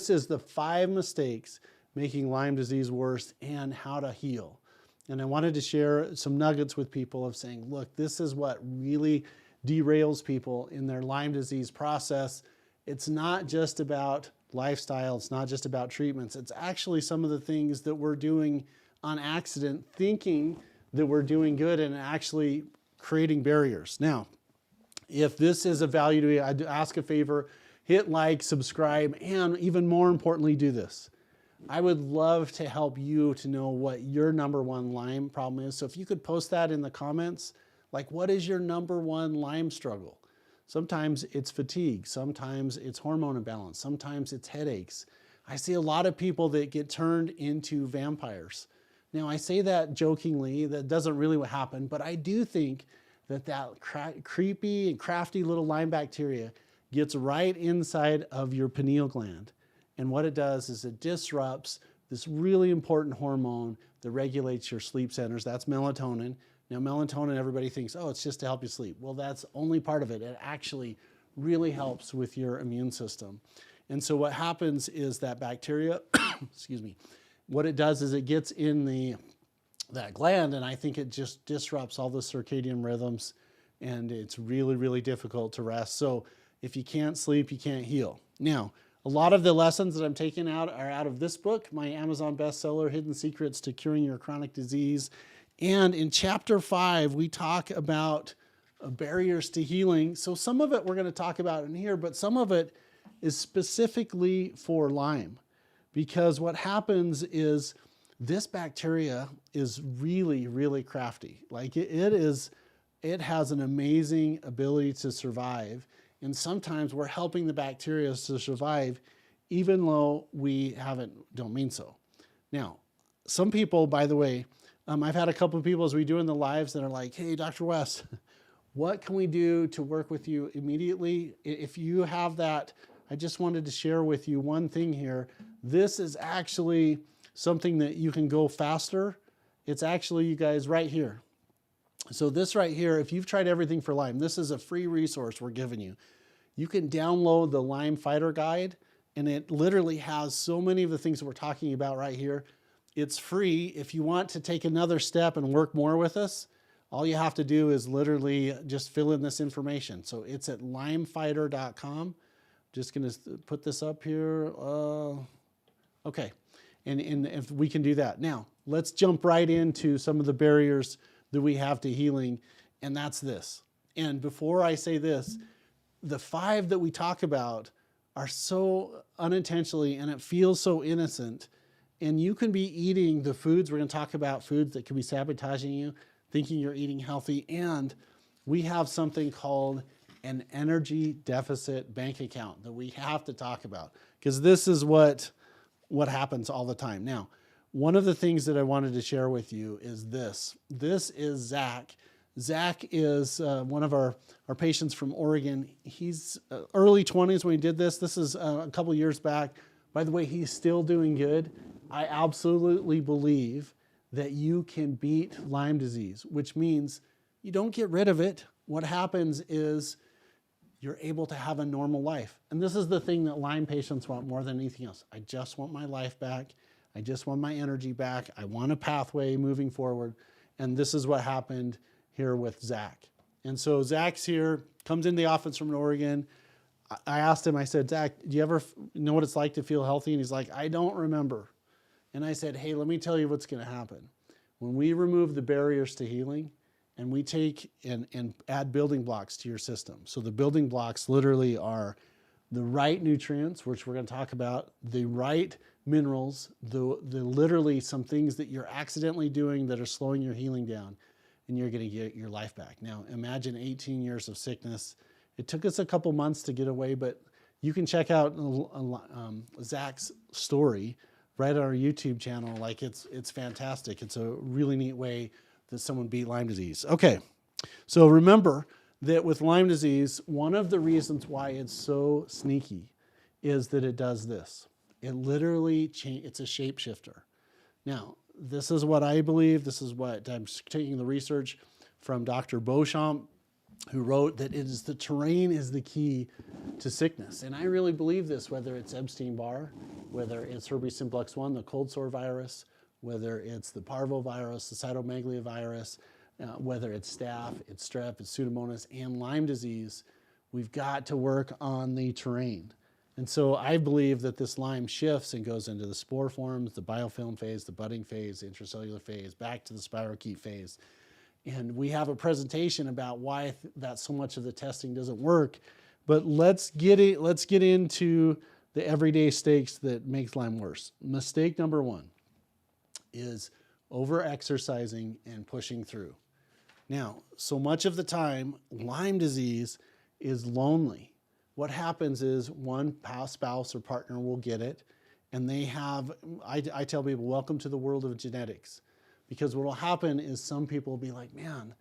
This is the 5 mistakes making Lyme disease worse and how to heal. And I wanted to share some nuggets with people of saying, look, this is what really derails people in their Lyme disease process. It's not just about lifestyle. It's not just about treatments. It's actually some of the things that we're doing on accident, thinking that we're doing good and actually creating barriers. Now, if this is of value to you, I'd ask a favor, hit like, subscribe, and even more importantly, do this. I would love to help you to know what your number 1 Lyme problem is. So if you could post that in the comments, like what is your number 1 Lyme struggle? Sometimes it's fatigue, sometimes it's hormone imbalance, sometimes it's headaches. I see a lot of people that get turned into vampires. Now I say that jokingly, that doesn't really happen, but I do think that creepy and crafty little Lyme bacteria gets right inside of your pineal gland. And what it does is it disrupts this really important hormone that regulates your sleep centers. That's melatonin. Now melatonin, everybody thinks, oh, it's just to help you sleep. Well, that's only part of it. It actually really helps with your immune system. And so what happens is that bacteria, excuse me, what it does is it gets in that gland, and I think it just disrupts all the circadian rhythms, and it's really, really difficult to rest. So if you can't sleep, you can't heal. Now, a lot of the lessons that I'm taking out are out of this book, my Amazon bestseller, Hidden Secrets to Curing Your Chronic Disease. And in chapter 5, we talk about barriers to healing. So some of it we're going to talk about in here, but some of it is specifically for Lyme. Because what happens is this bacteria is really, really crafty. Like it has an amazing ability to survive. And sometimes we're helping the bacteria to survive even though we don't mean so. Now, some people, by the way, I've had a couple of people as we do in the lives that are like, hey, Dr. West, what can we do to work with you immediately? If you have that, I just wanted to share with you one thing here. This is actually something that you can go faster. It's actually, you guys, right here. So this right here, if you've tried everything for Lyme, this is a free resource we're giving you. You can download the Lyme Fighter Guide, and it literally has so many of the things that we're talking about right here. It's free. If you want to take another step and work more with us, all you have to do is literally just fill in this information. So it's at lymefighter.com. Just going to put this up here. Okay. And if we can do that. Now, let's jump right into some of the barriers that we have to healing, and that's this. And before I say this, the 5 that we talk about are so unintentionally, and it feels so innocent, and you can be eating the foods, we're going to talk about foods that can be sabotaging you, thinking you're eating healthy, and we have something called an energy deficit bank account that we have to talk about, because this is what happens all the time. Now, one of the things that I wanted to share with you is this. This is Zach. Zach is one of our patients from Oregon. He's early 20s when he did this. This is a couple years back. By the way, he's still doing good. I absolutely believe that you can beat Lyme disease, which means you don't get rid of it. What happens is you're able to have a normal life. And this is the thing that Lyme patients want more than anything else. I just want my life back. I just want my energy back. I want a pathway moving forward. And this is what happened here with Zach. And so Zach's here, comes in the office from Oregon. I asked him, I said, Zach, do you ever know what it's like to feel healthy? And he's like, I don't remember. And I said, hey, let me tell you what's going to happen. When we remove the barriers to healing and we take and add building blocks to your system. So the building blocks literally are the right nutrients, which we're going to talk about, the right minerals, the literally some things that you're accidentally doing that are slowing your healing down, and you're going to get your life back. Now, imagine 18 years of sickness. It took us a couple months to get away, but you can check out Zach's story right on our YouTube channel. Like it's fantastic. It's a really neat way that someone beat Lyme disease. Okay, so remember that with Lyme disease, one of the reasons why it's so sneaky is that it does this. It literally it's a shapeshifter. Now, this is what I believe. This is what I'm taking the research from Dr. Beauchamp. who wrote that it is the terrain is the key to sickness. And I really believe this, whether it's Epstein-Barr, whether it's herpes simplex 1, the cold sore virus, whether it's the parvovirus, the cytomegalovirus, whether it's staph, it's strep, it's Pseudomonas, and Lyme disease, we've got to work on the terrain. And so I believe that this Lyme shifts and goes into the spore forms, the biofilm phase, the budding phase, the intracellular phase, back to the spirochete phase. And we have a presentation about why that so much of the testing doesn't work. But let's get into the everyday mistakes that makes Lyme worse. Mistake number 1 is over-exercising and pushing through. Now, so much of the time, Lyme disease is lonely. What happens is one spouse or partner will get it, and they have, I tell people, welcome to the world of genetics. Because what will happen is some people will be like, man,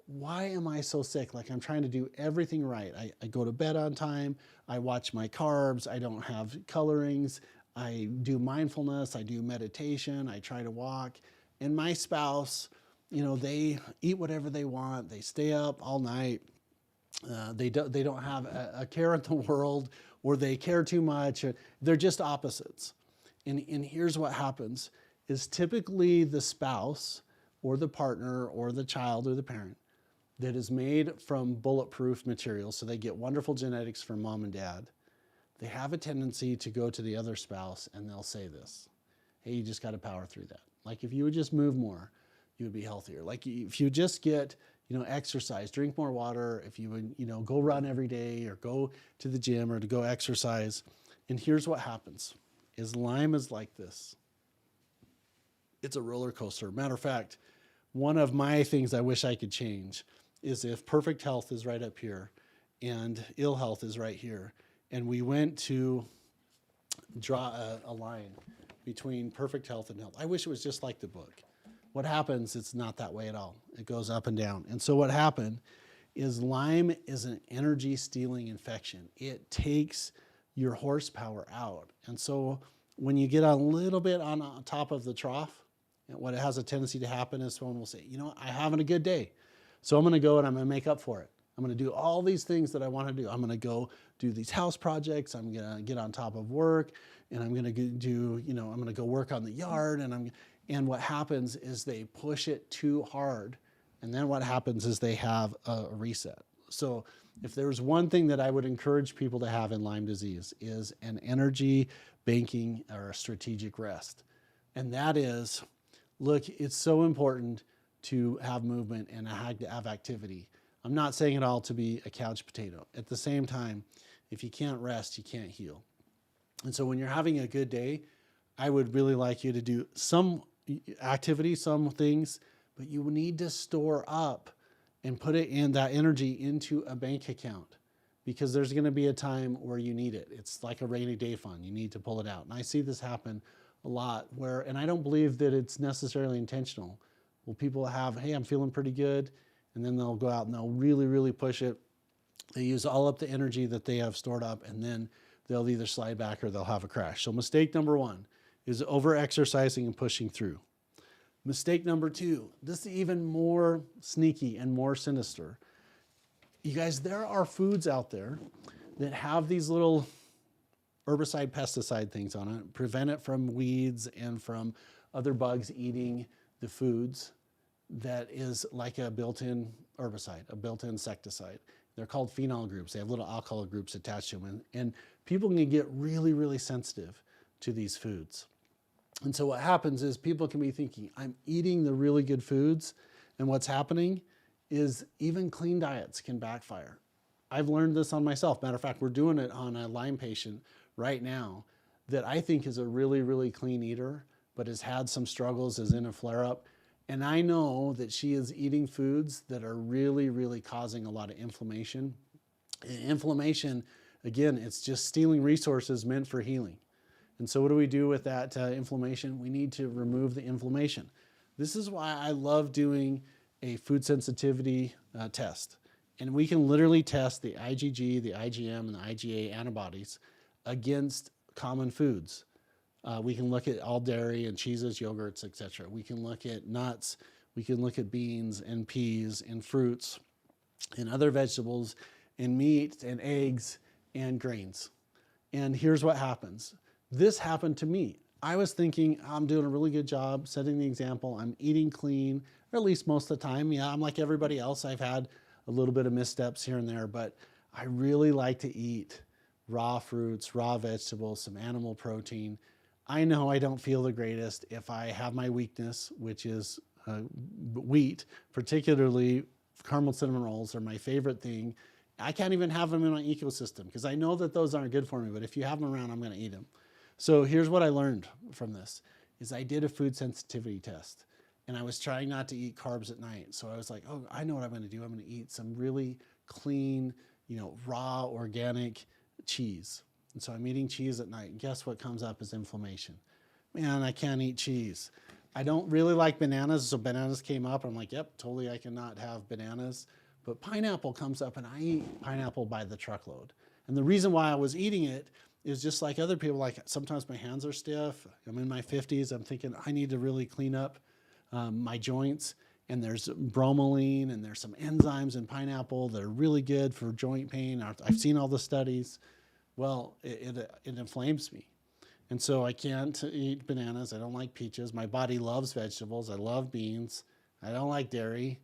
why am I so sick? Like, I'm trying to do everything right. I go to bed on time, I watch my carbs, I don't have colorings, I do mindfulness, I do meditation, I try to walk. And my spouse, they eat whatever they want, they stay up all night, they don't have a care in the world, or they care too much. They're just opposites. And here's what happens is typically the spouse or the partner or the child or the parent that is made from bulletproof material, so they get wonderful genetics from mom and dad, they have a tendency to go to the other spouse and they'll say this, hey, you just got to power through that. Like, if you would just move more, you would be healthier. Like, if you just get, exercise, drink more water, if you would, go run every day or go to the gym or to go exercise. And here's what happens is Lyme is like this. It's a roller coaster. Matter of fact, one of my things I wish I could change is if perfect health is right up here and ill health is right here, and we went to draw a line between perfect health and health. I wish it was just like the book. What happens, it's not that way at all. It goes up and down. And so what happened is Lyme is an energy stealing infection. It takes your horsepower out. And so when you get a little bit on top of the trough, what has a tendency to happen is someone will say, I'm having a good day, so I'm going to go and I'm going to make up for it. I'm going to do all these things that I want to do. I'm going to go do these house projects. I'm going to get on top of work, and I'm going to do, I'm going to go work on the yard. And what happens is they push it too hard. And then what happens is they have a reset. So if there's one thing that I would encourage people to have in Lyme disease is an energy banking or a strategic rest. And that is, look, it's so important to have movement and have activity. I'm not saying it all to be a couch potato. At the same time, if you can't rest, you can't heal. And so when you're having a good day, I would really like you to do some activity, some things, but you need to store up and put it in that energy into a bank account, because there's going to be a time where you need it. It's like a rainy day fund. You need to pull it out. And I see this happen a lot and I don't believe that it's necessarily intentional. Well, people have, hey, I'm feeling pretty good. And then they'll go out and they'll really, really push it. They use all up the energy that they have stored up, and then they'll either slide back or they'll have a crash. So mistake number 1 is over-exercising and pushing through. Mistake number 2, this is even more sneaky and more sinister. You guys, there are foods out there that have these little herbicide, pesticide things on it, prevent it from weeds and from other bugs eating the foods, that is like a built-in herbicide, a built-in insecticide. They're called phenol groups. They have little alkyl groups attached to them. And people can get really, really sensitive to these foods. And so what happens is people can be thinking, I'm eating the really good foods. And what's happening is even clean diets can backfire. I've learned this on myself. Matter of fact, we're doing it on a Lyme patient right now that I think is a really, really clean eater, but has had some struggles, is in a flare-up. And I know that she is eating foods that are really, really causing a lot of inflammation. And inflammation, again, it's just stealing resources meant for healing. And so what do we do with that inflammation? We need to remove the inflammation. This is why I love doing a food sensitivity test. And we can literally test the IgG, the IgM, and the IgA antibodies against common foods. We can look at all dairy and cheeses, yogurts, etc. We can look at nuts. We can look at beans and peas and fruits. and other vegetables and meat and eggs and grains. And here's what happens. This happened to me. I was thinking I'm doing a really good job setting the example. I'm eating clean, or at least most of the time. Yeah, I'm like everybody else. I've had a little bit of missteps here and there, but I really like to eat raw fruits, raw vegetables, some animal protein. I know I don't feel the greatest if I have my weakness, which is wheat, particularly caramel cinnamon rolls are my favorite thing. I can't even have them in my ecosystem because I know that those aren't good for me, but if you have them around, I'm going to eat them. So here's what I learned from this is I did a food sensitivity test and I was trying not to eat carbs at night. So I was like, oh, I know what I'm going to do. I'm going to eat some really clean, raw, organic cheese. And so I'm eating cheese at night. And guess what comes up is inflammation. Man, I can't eat cheese. I don't really like bananas, so bananas came up. I'm like, yep, totally I cannot have bananas. But pineapple comes up and I eat pineapple by the truckload. And the reason why I was eating it is just like other people, like sometimes my hands are stiff. I'm in my 50s. I'm thinking I need to really clean up my joints. And there's bromelain and there's some enzymes in pineapple that are really good for joint pain. I've seen all the studies. Well, it inflames me. And so I can't eat bananas. I don't like peaches. My body loves vegetables. I love beans. I don't like dairy.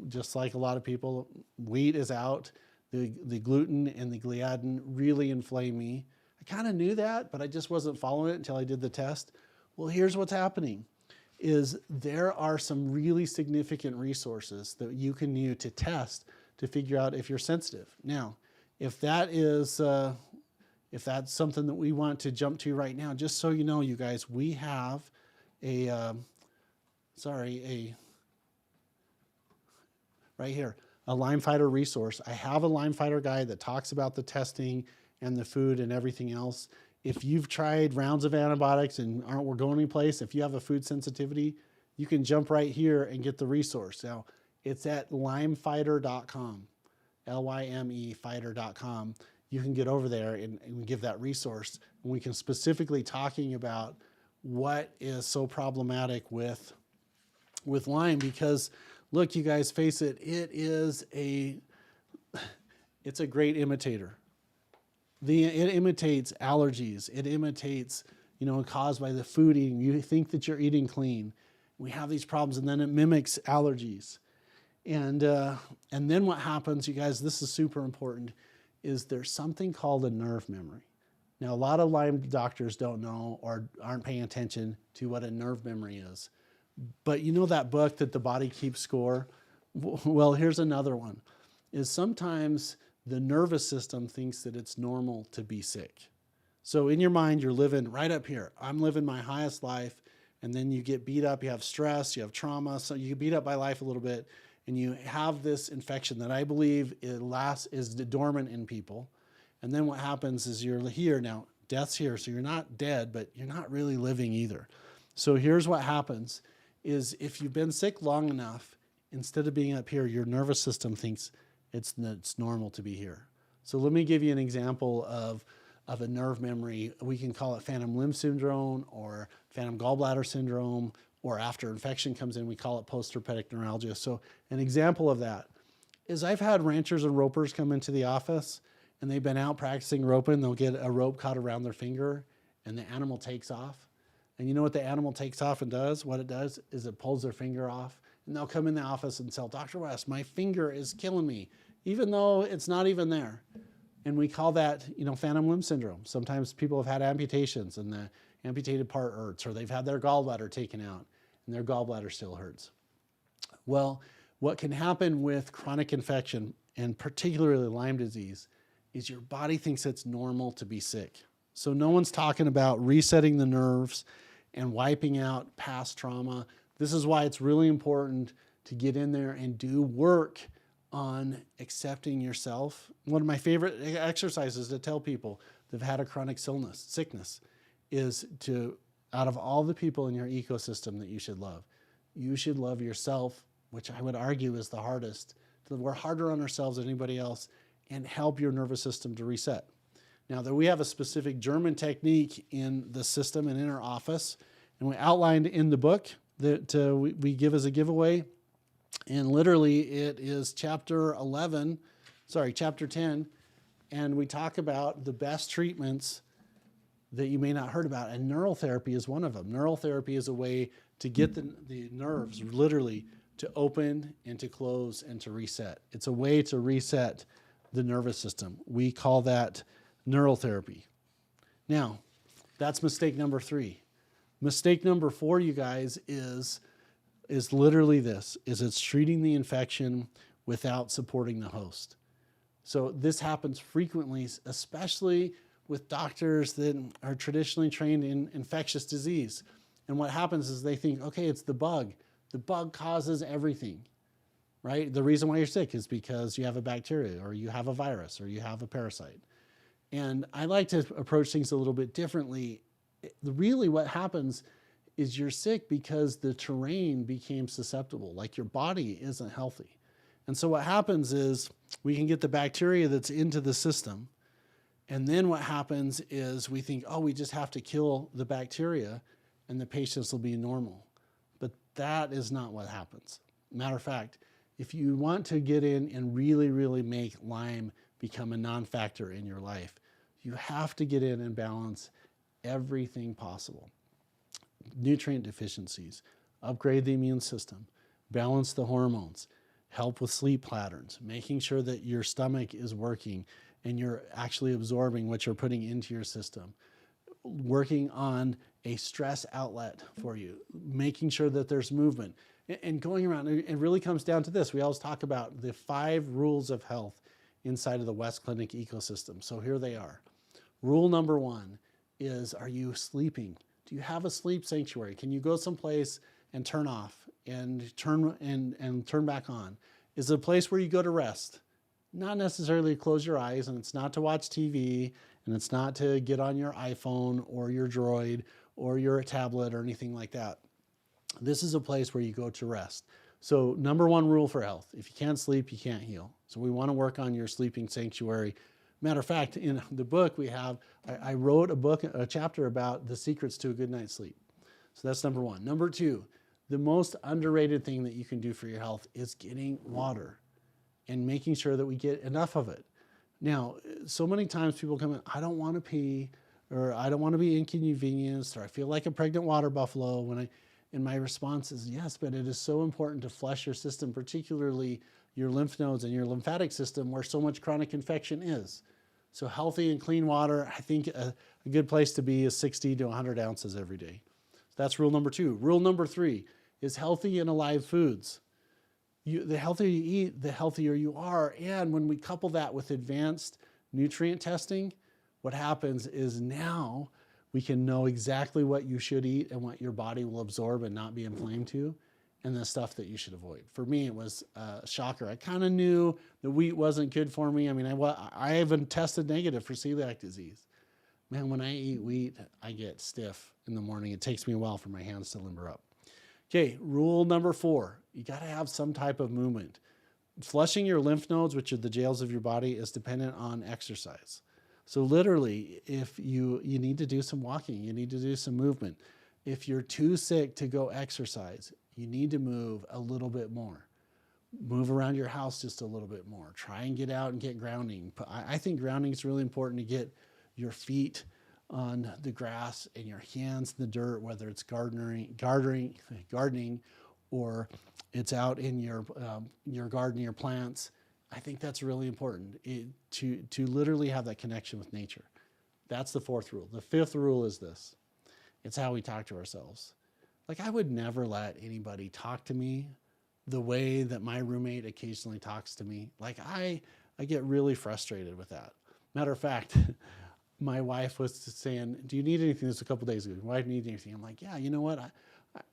Just like a lot of people, wheat is out. The gluten and the gliadin really inflame me. I kind of knew that, but I just wasn't following it until I did the test. Well, here's what's happening is there are some really significant resources that you can use to test to figure out if you're sensitive. Now, if that's something that we want to jump to right now, just so you know, you guys, we have right here, a Lyme Fighter resource. I have a Lyme Fighter guide that talks about the testing and the food and everything else. If you've tried rounds of antibiotics and we're going anyplace, if you have a food sensitivity, you can jump right here and get the resource. Now, it's at lymefighter.com, Lyme fighter.com. You can get over there and give that resource. And we can specifically talking about what is so problematic with Lyme because, look, you guys, face it, it's a great imitator. It imitates allergies. It imitates, caused by the food eating. You think that you're eating clean. We have these problems, and then it mimics allergies. And then what happens, you guys, this is super important, is there's something called a nerve memory. Now, a lot of Lyme doctors don't know or aren't paying attention to what a nerve memory is. But you know that book that the body keeps score? Well, here's another one, is sometimes the nervous system thinks that it's normal to be sick. So in your mind, you're living right up here. I'm living my highest life, and then you get beat up, you have stress, you have trauma, so you get beat up by life a little bit, and you have this infection that I believe is dormant in people. And then what happens is you're here now, death's here, so you're not dead, but you're not really living either. So here's what happens is if you've been sick long enough, instead of being up here, your nervous system thinks it's normal to be here. So let me give you an example of a nerve memory. We can call it phantom limb syndrome or phantom gallbladder syndrome, or after infection comes in, we call it post-herpetic neuralgia. So an example of that is I've had ranchers and ropers come into the office and they've been out practicing roping. They'll get a rope caught around their finger and the animal takes off. And you know what the animal takes off and does? What it does is it pulls their finger off. And they'll come in the office and tell, Dr. West, my finger is killing me, even though it's not even there. And we call that, phantom limb syndrome. Sometimes people have had amputations and the amputated part hurts, or they've had their gallbladder taken out and their gallbladder still hurts. Well, what can happen with chronic infection, and particularly Lyme disease, is your body thinks it's normal to be sick. So no one's talking about resetting the nerves and wiping out past trauma. This is why it's really important to get in there and do work on accepting yourself. One of my favorite exercises to tell people that have had a chronic sickness is to, out of all the people in your ecosystem that you should love yourself, which I would argue is the hardest. We're harder on ourselves than anybody else, and help your nervous system to reset. Now, we have a specific German technique in the system and in our office, and we outlined in the book that we give as a giveaway. And literally it is chapter 10, and we talk about the best treatments that you may not heard about, and neural therapy is one of them. Neural therapy is a way to get the nerves literally to open and to close and to reset. It's a way to reset the nervous system. We call that neural therapy. Now, that's mistake number 3. Mistake number 4, you guys, is literally this, is it's treating the infection without supporting the host. So this happens frequently, especially with doctors that are traditionally trained in infectious disease. And what happens is they think, okay, it's the bug. The bug causes everything, right? The reason why you're sick is because you have a bacteria or you have a virus or you have a parasite. And I like to approach things a little bit differently. Really what happens is you're sick because the terrain became susceptible, like your body isn't healthy. And so what happens is we can get the bacteria that's into the system. And then what happens is we think, oh, we just have to kill the bacteria and the patients will be normal. But that is not what happens. Matter of fact, if you want to get in and really, really make Lyme become a non-factor in your life, you have to get in and balance everything possible. Nutrient deficiencies, upgrade the immune system, balance the hormones, help with sleep patterns, making sure that your stomach is working and you're actually absorbing what you're putting into your system, working on a stress outlet for you, making sure that there's movement, and going around. It really comes down to this. We always talk about the 5 rules of health inside of the West Clinic ecosystem. So here they are. Rule number 1 is, are you sleeping? Do you have a sleep sanctuary? Can you go someplace and turn off and turn back on? Is it a place where you go to rest? Not necessarily to close your eyes, and it's not to watch TV, and it's not to get on your iPhone or your Droid or your tablet or anything like that. This is a place where you go to rest. So number 1 rule for health, if you can't sleep, you can't heal. So we want to work on your sleeping sanctuary. Matter of fact, in the book I wrote a chapter about the secrets to a good night's sleep. So that's number 1. Number 2, the most underrated thing that you can do for your health is getting water and making sure that we get enough of it. Now, so many times people come in, I don't want to pee, or I don't want to be inconvenienced, or I feel like a pregnant water buffalo. And my response is yes, but it is so important to flush your system, particularly your lymph nodes and your lymphatic system where so much chronic infection is. So healthy and clean water, I think a good place to be is 60 to 100 ounces every day. That's rule number 2. Rule number 3 is healthy and alive foods. The healthier you eat, the healthier you are. And when we couple that with advanced nutrient testing, what happens is now we can know exactly what you should eat and what your body will absorb and not be inflamed to, and the stuff that you should avoid. For me, it was a shocker. I kind of knew the wheat wasn't good for me. I mean, I even tested negative for celiac disease. Man, when I eat wheat, I get stiff in the morning. It takes me a while for my hands to limber up. Okay, rule number 4, you got to have some type of movement. Flushing your lymph nodes, which are the jails of your body, is dependent on exercise. So literally, if you need to do some walking, you need to do some movement. If you're too sick to go exercise, you need to move a little bit more. Move around your house just a little bit more. Try and get out and get grounding. I think grounding is really important to get your feet on the grass and your hands in the dirt, whether it's gardening, or it's out in your garden, your plants. I think that's really important to literally have that connection with nature. That's the 4th rule. The 5th rule is this. It's how we talk to ourselves. Like, I would never let anybody talk to me the way that my roommate occasionally talks to me. Like, I get really frustrated with that. Matter of fact, my wife was saying, do you need anything? This was a couple days ago. Why do you need anything? I'm like, yeah, you know what?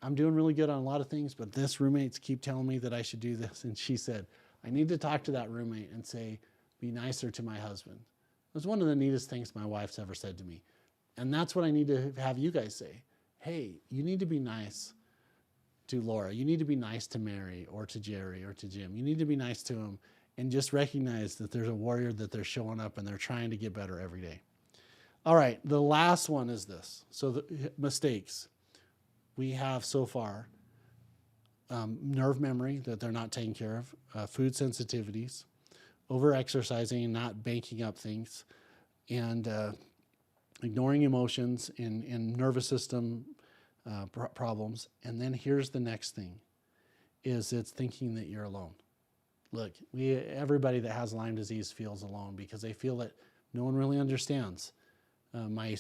I'm doing really good on a lot of things, but this roommates keep telling me that I should do this. And she said, I need to talk to that roommate and say, be nicer to my husband. It was one of the neatest things my wife's ever said to me. And that's what I need to have you guys say. Hey, you need to be nice to Laura. You need to be nice to Mary or to Jerry or to Jim. You need to be nice to them and just recognize that there's a warrior, that they're showing up and they're trying to get better every day. All right, the last one is this. So the mistakes we have so far. nerve memory that they're not taking care of, food sensitivities, overexercising and not banking up things, and ignoring emotions and nervous system problems. And then here's the next thing, is it's thinking that you're alone. Look, everybody that has Lyme disease feels alone because they feel that no one really understands. My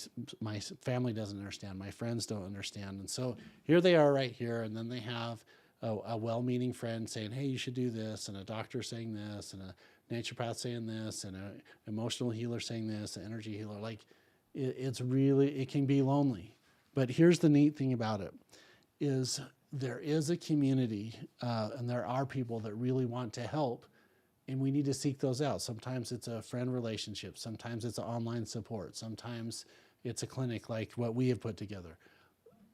family doesn't understand. My friends don't understand. And so here they are right here, and then they have a well-meaning friend saying, hey, you should do this, and a doctor saying this, and a naturopath saying this, and an emotional healer saying this, an energy healer. Like, it can be lonely. But here's the neat thing about it, is there is a community, and there are people that really want to help, and we need to seek those out. Sometimes it's a friend relationship. Sometimes it's an online support. Sometimes it's a clinic like what we have put together.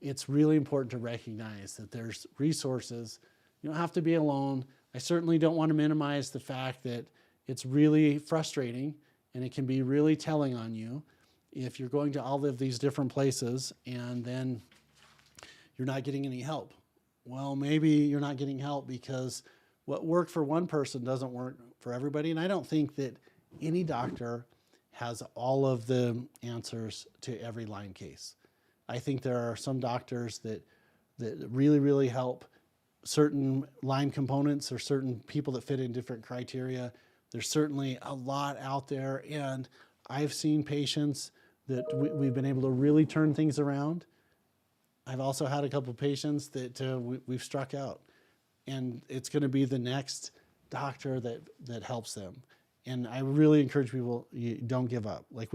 It's really important to recognize that there's resources. You don't have to be alone. I certainly don't want to minimize the fact that it's really frustrating and it can be really telling on you if you're going to all of these different places and then you're not getting any help. Well, maybe you're not getting help because what worked for one person doesn't work for everybody. And I don't think that any doctor has all of the answers to every Lyme case. I think there are some doctors that really, really help certain Lyme components or certain people that fit in different criteria. There's certainly a lot out there. And I've seen patients that we've been able to really turn things around. I've also had a couple of patients that we've struck out. And it's going to be the next doctor that helps them. And I really encourage people, you don't give up. Like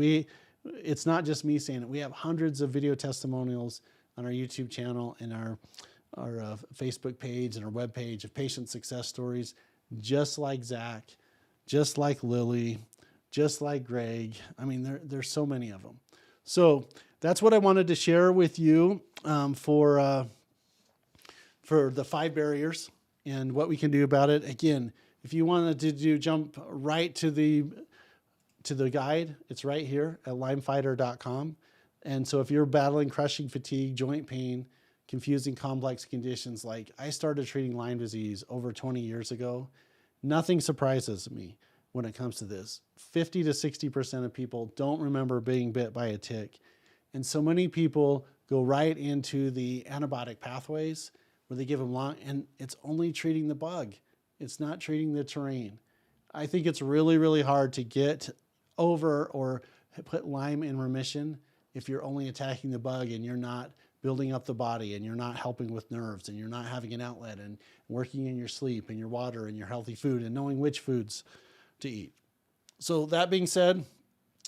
it's not just me saying it. We have hundreds of video testimonials on our YouTube channel and our Facebook page and our webpage of patient success stories, just like Zach, just like Lily, just like Greg. I mean, there's so many of them. So that's what I wanted to share with you for the 5 barriers and what we can do about it. Again, if you wanted to jump right to the guide, it's right here at lymefighter.com. And so if you're battling crushing fatigue, joint pain, confusing complex conditions, like I started treating Lyme disease over 20 years ago, nothing surprises me when it comes to this. 50 to 60% of people don't remember being bit by a tick. And so many people go right into the antibiotic pathways where they give them and it's only treating the bug. It's not treating the terrain. I think it's really, really hard to get over or put Lyme in remission if you're only attacking the bug and you're not building up the body and you're not helping with nerves and you're not having an outlet and working in your sleep and your water and your healthy food and knowing which foods to eat. So that being said,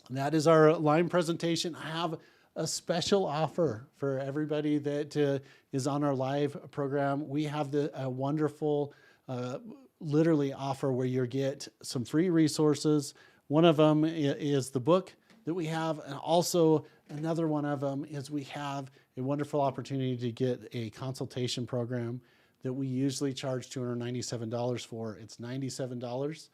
that is our Lyme presentation. I have a special offer for everybody that is on our live program. We have a wonderful literally offer where you get some free resources. One of them is the book that we have, and also another one of them is we have a wonderful opportunity to get a consultation program that we usually charge $297 for. It's $97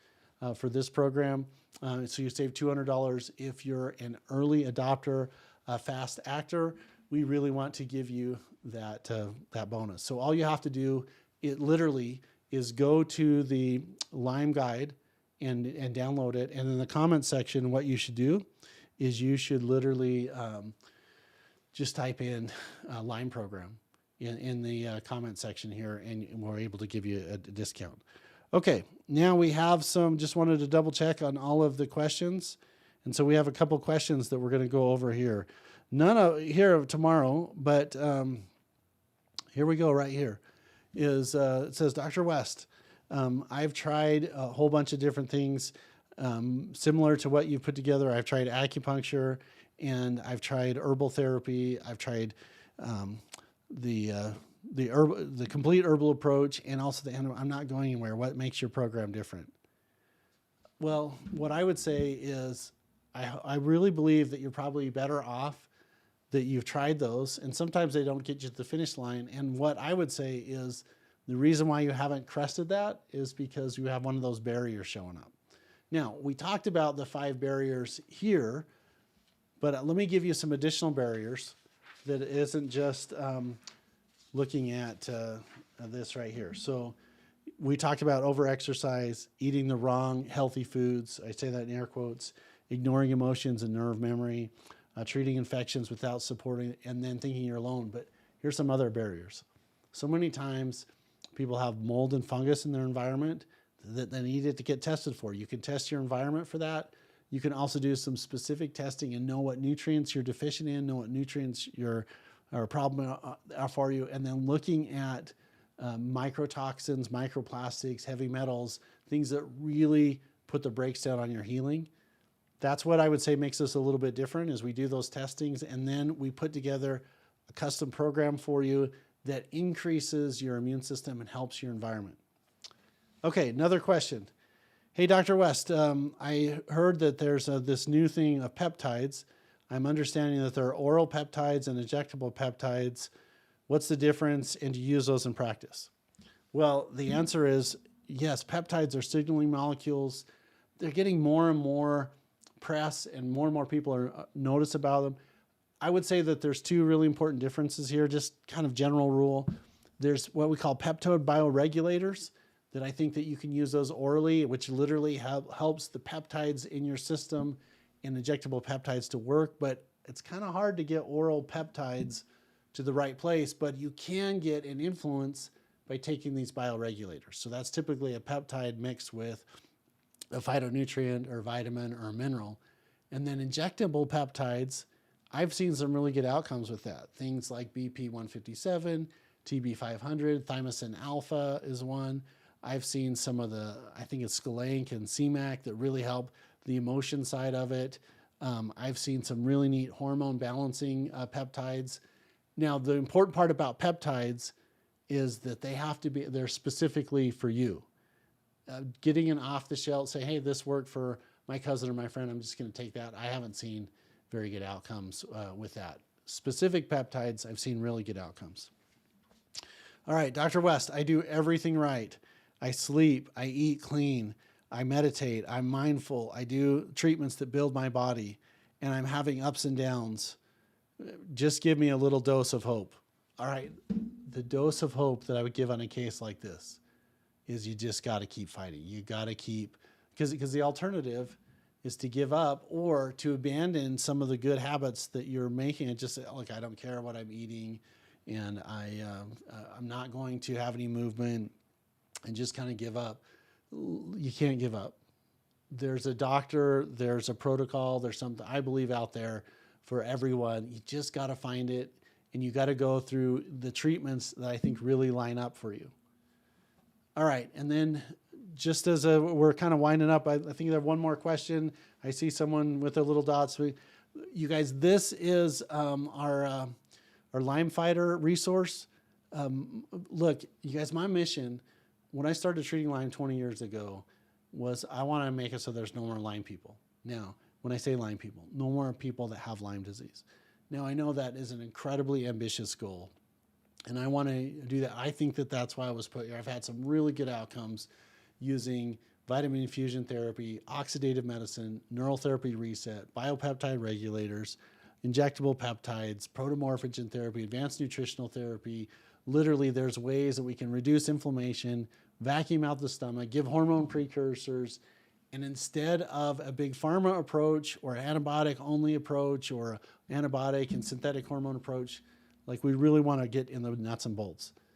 for this program. So you save $200 if you're an early adopter, a fast actor. We really want to give you that bonus. So all you have to do, it literally is go to the Lyme guide and download it. And in the comment section, what you should do is you should literally just type in Lyme program in the comment section here, and we're able to give you a discount. Okay, now we have just wanted to double check on all of the questions. And so we have a couple questions that we're going to go over here. None here tomorrow, but here we go right here. It says, Dr. West, I've tried a whole bunch of different things similar to what you've put together. I've tried acupuncture and I've tried herbal therapy. I've tried the complete herbal approach and also I'm not going anywhere. What makes your program different? Well, what I would say is I really believe that you're probably better off that you've tried those, and sometimes they don't get you to the finish line. And what I would say is the reason why you haven't crested that is because you have one of those barriers showing up. Now, we talked about the 5 barriers here, but let me give you some additional barriers that isn't just looking at this right here. So we talked about overexercise, eating the wrong healthy foods. I say that in air quotes, ignoring emotions and nerve memory, treating infections without supporting, and then thinking you're alone. But here's some other barriers. So many times people have mold and fungus in their environment that they need it to get tested for. You can test your environment for that. You can also do some specific testing and know what nutrients you're deficient in, know what nutrients are a problem are for you, and then looking at microtoxins, microplastics, heavy metals, things that really put the brakes down on your healing. That's what I would say makes us a little bit different is we do those testings and then we put together a custom program for you that increases your immune system and helps your environment. Okay, another question. Hey, Dr. West, I heard that there's this new thing of peptides. I'm understanding that there are oral peptides and injectable peptides. What's the difference, and do you use those in practice? Well, the answer is yes, peptides are signaling molecules. They're getting more and more press and more people are notice about them. I would say that there's two really important differences here, just kind of general rule. There's what we call peptide bioregulators that I think that you can use those orally, which literally helps the peptides in your system and injectable peptides to work, but it's kind of hard to get oral peptides to the right place, but you can get an influence by taking these bioregulators. So that's typically a peptide mixed with a phytonutrient or vitamin or a mineral. And then injectable peptides, I've seen some really good outcomes with that. Things like BP157, TB500, thymosin alpha is one. I've seen some of the, I think it's Scalank and CMAC that really help the emotion side of it. I've seen some really neat hormone balancing peptides. Now, the important part about peptides is that they have to be, they're specifically for you. Getting an off the shelf, say, hey, this worked for my cousin or my friend, I'm just going to take that. I haven't seen very good outcomes with that. Specific peptides, I've seen really good outcomes. All right, Dr. West, I do everything right. I sleep, I eat clean, I meditate, I'm mindful, I do treatments that build my body, and I'm having ups and downs. Just give me a little dose of hope. All right, the dose of hope that I would give on a case like this is you just got to keep fighting. You got to keep, because the alternative is to give up or to abandon some of the good habits that you're making and just say, look, I don't care what I'm eating, and I'm not going to have any movement, and just kind of give up. You can't give up. There's a doctor, there's a protocol, there's something I believe out there for everyone. You just got to find it, and you got to go through the treatments that I think really line up for you. All right, and then just as we're kind of winding up, I think I have one more question. I see someone with their little dots. You guys, this is our Lyme Fighter resource. Look, you guys, my mission when I started treating Lyme 20 years ago was I want to make it so there's no more Lyme people. Now, when I say Lyme people, no more people that have Lyme disease. Now, I know that is an incredibly ambitious goal, and I want to do that. I think that that's why I was put here. I've had some really good outcomes using vitamin infusion therapy, oxidative medicine, neural therapy reset, biopeptide regulators, injectable peptides, protomorphogen therapy, advanced nutritional therapy. Literally, there's ways that we can reduce inflammation, vacuum out the stomach, give hormone precursors, and instead of a big pharma approach or antibiotic-only approach or antibiotic and synthetic hormone approach, like we really want to get in the nuts and bolts.